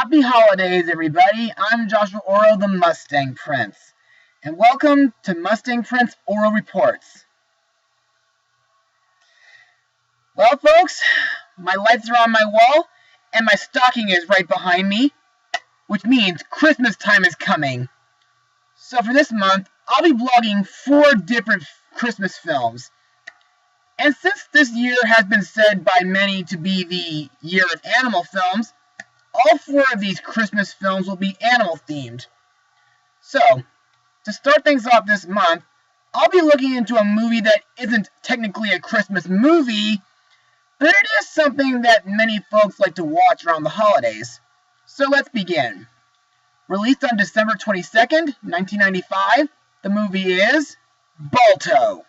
Happy holidays, everybody. I'm Joshua Orro, the Mustang Prince, and welcome to Mustang Prince Orro Reports. Well, folks, my lights are on my wall, and my stocking is right behind me, which means Christmas time is coming. So for this month, I'll be vlogging 4 different Christmas films. And since this year has been said by many to be the year of animal films, all 4 of these Christmas films will be animal-themed. So, to start things off this month, I'll be looking into a movie that isn't technically a Christmas movie, but it is something that many folks like to watch around the holidays. So let's begin. Released on December 22nd, 1995, the movie is Balto.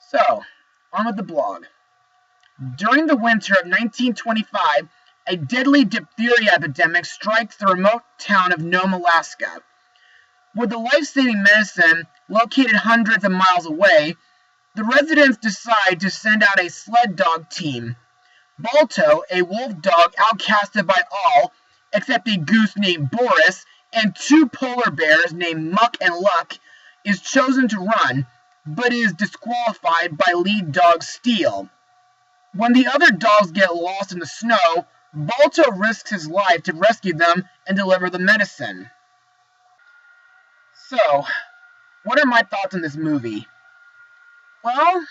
So, on with the blog. During the winter of 1925, a deadly diphtheria epidemic strikes the remote town of Nome, Alaska. With the life-saving medicine located hundreds of miles away, the residents decide to send out a sled dog team. Balto, a wolf dog outcasted by all except a goose named Boris and 2 polar bears named Muck and Luck, is chosen to run, but is disqualified by lead dog Steel. When the other dogs get lost in the snow, Balto risks his life to rescue them and deliver the medicine. So, what are my thoughts on this movie? Well,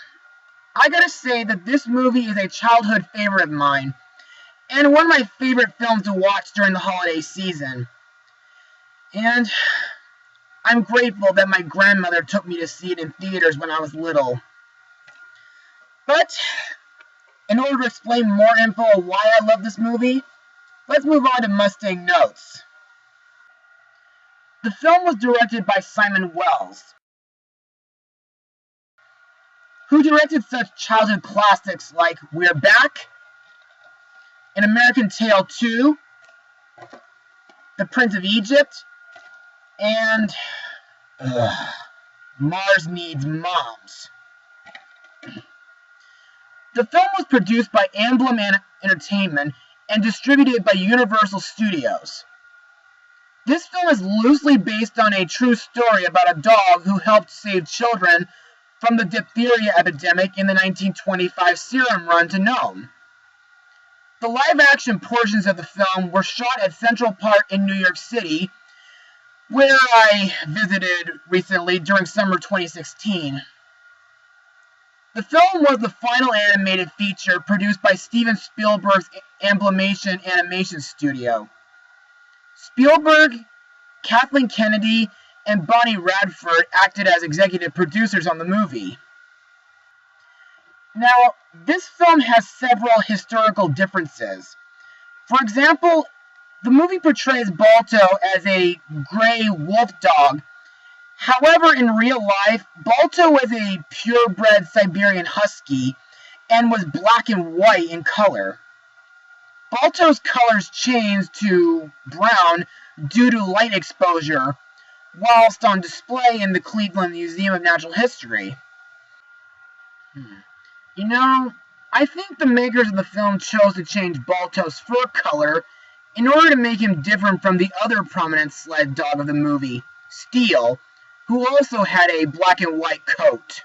I gotta say that this movie is a childhood favorite of mine, and one of my favorite films to watch during the holiday season. And I'm grateful that my grandmother took me to see it in theaters when I was little. But, in order to explain more info on why I love this movie, let's move on to Mustang notes. The film was directed by Simon Wells, who directed such childhood classics like We're Back, An American Tail 2, The Prince of Egypt, and Mars Needs Moms. The film was produced by Emblem Entertainment and distributed by Universal Studios. This film is loosely based on a true story about a dog who helped save children from the diphtheria epidemic in the 1925 serum run to Nome. The live-action portions of the film were shot at Central Park in New York City, where I visited recently during summer 2016. The film was the final animated feature produced by Steven Spielberg's Amblemation Animation Studio. Spielberg, Kathleen Kennedy, and Bonnie Radford acted as executive producers on the movie. Now, this film has several historical differences. For example, the movie portrays Balto as a gray wolf dog. However, in real life, Balto was a purebred Siberian husky and was black and white in color. Balto's colors changed to brown due to light exposure, whilst on display in the Cleveland Museum of Natural History. You know, I think the makers of the film chose to change Balto's fur color in order to make him different from the other prominent sled dog of the movie, Steel, who also had a black and white coat.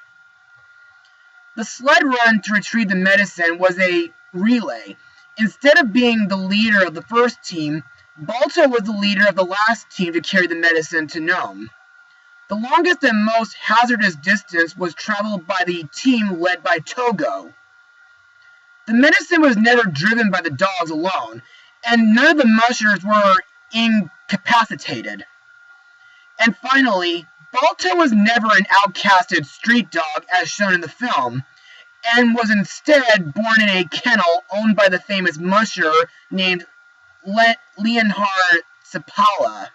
The sled run to retrieve the medicine was a relay. Instead of being the leader of the first team, Balto was the leader of the last team to carry the medicine to Nome. The longest and most hazardous distance was traveled by the team led by Togo. The medicine was never driven by the dogs alone, and none of the mushers were incapacitated. And finally, Balto was never an outcasted street dog as shown in the film, and was instead born in a kennel owned by the famous musher named Leonhard Seppala.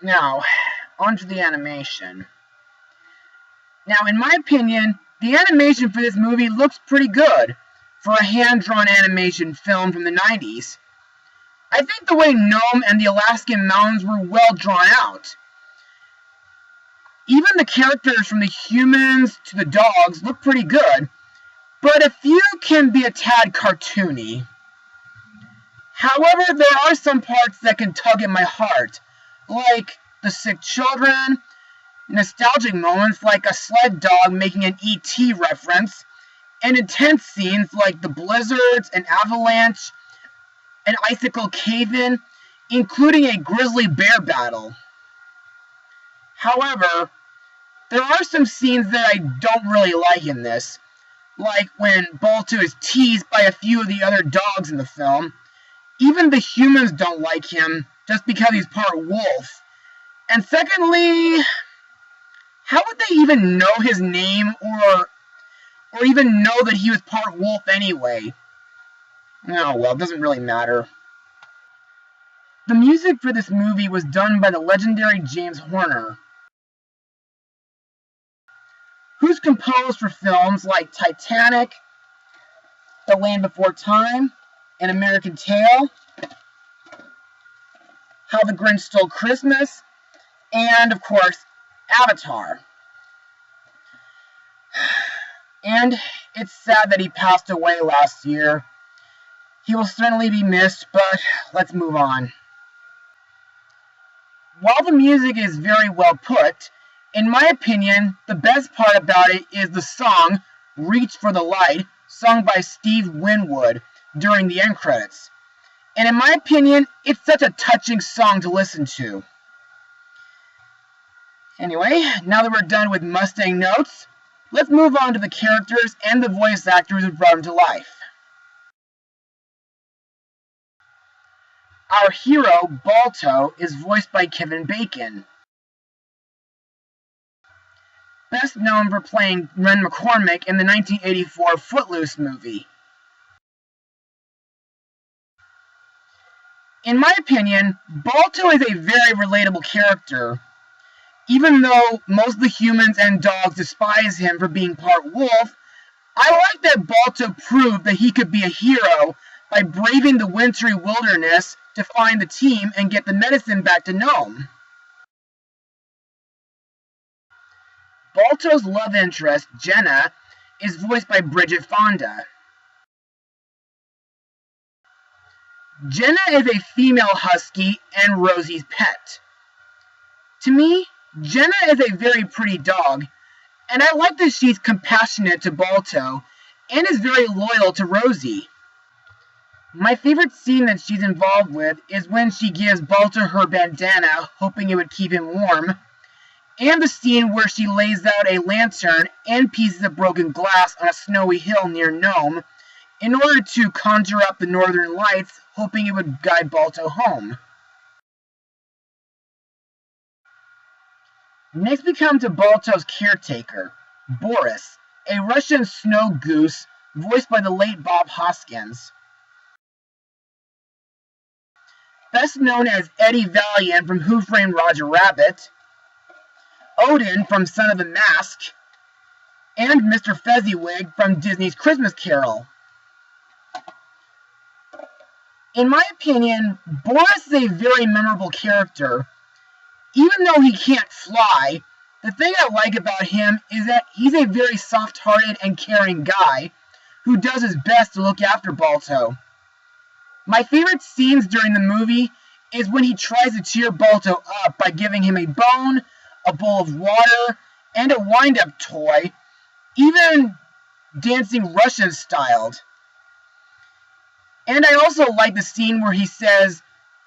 Now, onto the animation. Now, in my opinion, the animation for this movie looks pretty good for a hand-drawn animation film from the 90s. I think the way Nome and the Alaskan mountains were well drawn out. Even the characters from the humans to the dogs look pretty good, but a few can be a tad cartoony. However, there are some parts that can tug at my heart, like the sick children, nostalgic moments like a sled dog making an E.T. reference, and intense scenes like the blizzards, an avalanche, an icicle cave-in, including a grizzly bear battle. However, there are some scenes that I don't really like in this, like when Balto is teased by a few of the other dogs in the film. Even the humans don't like him just because he's part wolf. And secondly, how would they even know his name or even know that he was part wolf anyway? Oh well, it doesn't really matter. The music for this movie was done by the legendary James Horner, who's composed for films like Titanic, The Land Before Time, An American Tail, How the Grinch Stole Christmas, and, of course, Avatar. And it's sad that he passed away last year. He will certainly be missed, but let's move on. While the music is very well put, in my opinion, the best part about it is the song, Reach for the Light, sung by Steve Winwood during the end credits. And in my opinion, it's such a touching song to listen to. Anyway, now that we're done with Mustang notes, let's move on to the characters and the voice actors who brought them to life. Our hero, Balto, is voiced by Kevin Bacon, best known for playing Ren McCormick in the 1984 Footloose movie. In my opinion, Balto is a very relatable character. Even though most of the humans and dogs despise him for being part wolf, I like that Balto proved that he could be a hero by braving the wintry wilderness to find the team and get the medicine back to Nome. Balto's love interest, Jenna, is voiced by Bridget Fonda. Jenna is a female husky and Rosie's pet. To me, Jenna is a very pretty dog, and I like that she's compassionate to Balto and is very loyal to Rosie. My favorite scene that she's involved with is when she gives Balto her bandana, hoping it would keep him warm, and the scene where she lays out a lantern and pieces of broken glass on a snowy hill near Nome in order to conjure up the northern lights, hoping it would guide Balto home. Next we come to Balto's caretaker, Boris, a Russian snow goose voiced by the late Bob Hoskins. Best known as Eddie Valiant from Who Framed Roger Rabbit, Odin from Son of the Mask, and Mr. Fezziwig from Disney's Christmas Carol. In my opinion, Boris is a very memorable character. Even though he can't fly, the thing I like about him is that he's a very soft-hearted and caring guy who does his best to look after Balto. My favorite scenes during the movie is when he tries to cheer Balto up by giving him a bone, a bowl of water, and a wind-up toy, even dancing Russian-styled. And I also like the scene where he says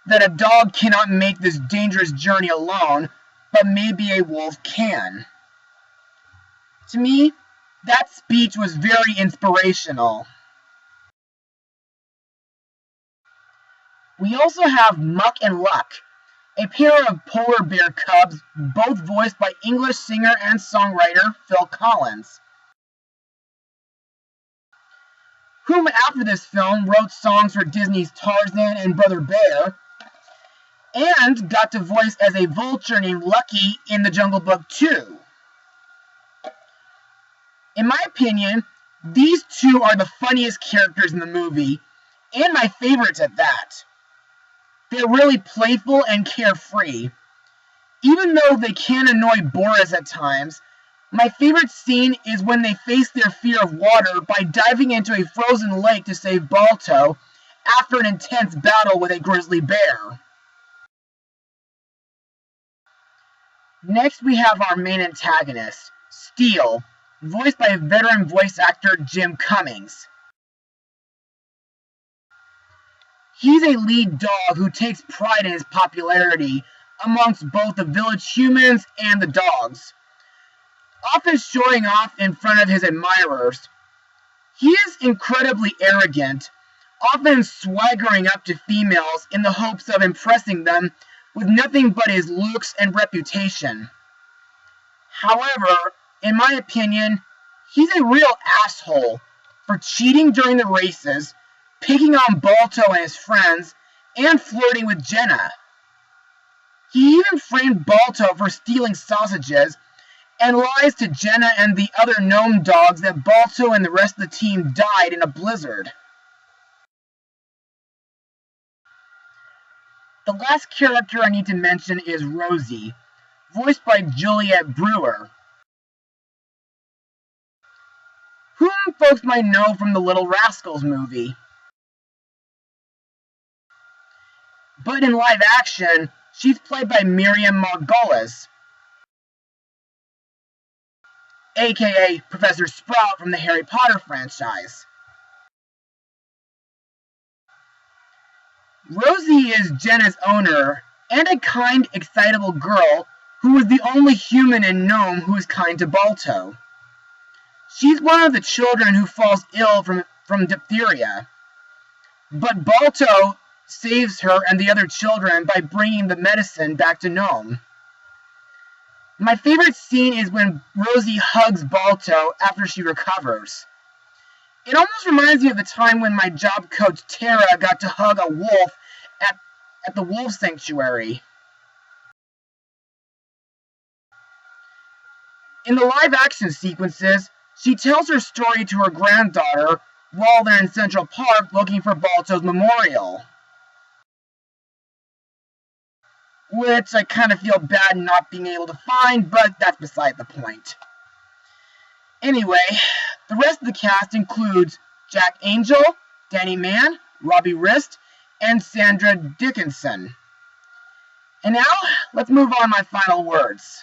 that a dog cannot make this dangerous journey alone, but maybe a wolf can. To me, that speech was very inspirational. We also have Muck and Luck, a pair of polar bear cubs, both voiced by English singer and songwriter Phil Collins, whom after this film wrote songs for Disney's Tarzan and Brother Bear, and got to voice as a vulture named Lucky in The Jungle Book 2. In my opinion, these two are the funniest characters in the movie, and my favorites at that. They're really playful and carefree. Even though they can annoy Boris at times, My favorite scene is when they face their fear of water by diving into a frozen lake to save Balto after an intense battle with a grizzly bear. Next, we have our main antagonist, Steel, voiced by veteran voice actor Jim Cummings. He's a lead dog who takes pride in his popularity amongst both the village humans and the dogs, often showing off in front of his admirers. He is incredibly arrogant, often swaggering up to females in the hopes of impressing them with nothing but his looks and reputation. However, in my opinion, he's a real asshole for cheating during the races, picking on Balto and his friends, and flirting with Jenna. He even framed Balto for stealing sausages and lies to Jenna and the other Nome dogs that Balto and the rest of the team died in a blizzard. The last character I need to mention is Rosie, voiced by Juliette Brewer, whom folks might know from the Little Rascals movie. But in live action, she's played by Miriam Margolyes, aka Professor Sprout from the Harry Potter franchise. Rosie is Jenna's owner and a kind, excitable girl who is the only human in Nome who is kind to Balto. She's one of the children who falls ill from diphtheria, but Balto saves her and the other children by bringing the medicine back to Nome. My favorite scene is when Rosie hugs Balto after she recovers. It almost reminds me of the time when my job coach Tara got to hug a wolf at the wolf sanctuary. In the live action sequences, she tells her story to her granddaughter while they're in Central Park looking for Balto's memorial, which I kind of feel bad not being able to find, but that's beside the point. Anyway, the rest of the cast includes Jack Angel, Danny Mann, Robbie Rist, and Sandra Dickinson. And now, let's move on to my final words.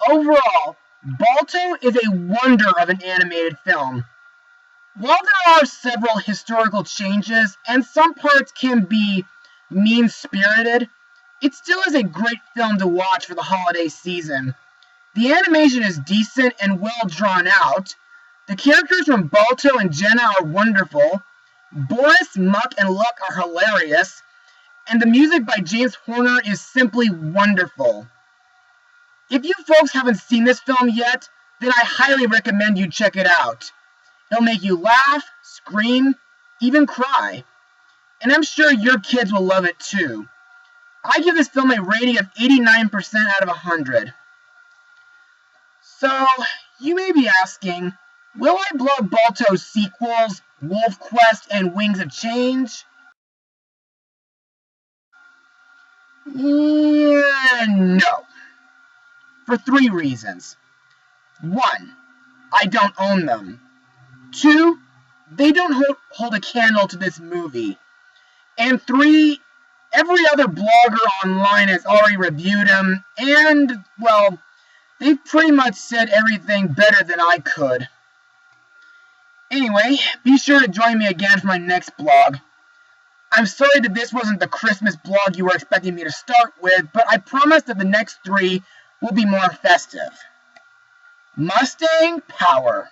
Overall, Balto is a wonder of an animated film. While there are several historical changes, and some parts can be mean-spirited, it still is a great film to watch for the holiday season. The animation is decent and well drawn out. The characters from Balto and Jenna are wonderful. Boris, Muck, and Luck are hilarious. And the music by James Horner is simply wonderful. If you folks haven't seen this film yet, then I highly recommend you check it out. It'll make you laugh, scream, even cry. And I'm sure your kids will love it too. I give this film a rating of 89% out of 100. So, you may be asking, will I blow Balto's sequels, Wolf Quest and Wings of Change? No. For 3 reasons. 1, I don't own them. 2, they don't hold a candle to this movie. And 3, every other blogger online has already reviewed them, and, well, they've pretty much said everything better than I could. Anyway, be sure to join me again for my next blog. I'm sorry that this wasn't the Christmas blog you were expecting me to start with, but I promise that the next 3 will be more festive. Mustang Power.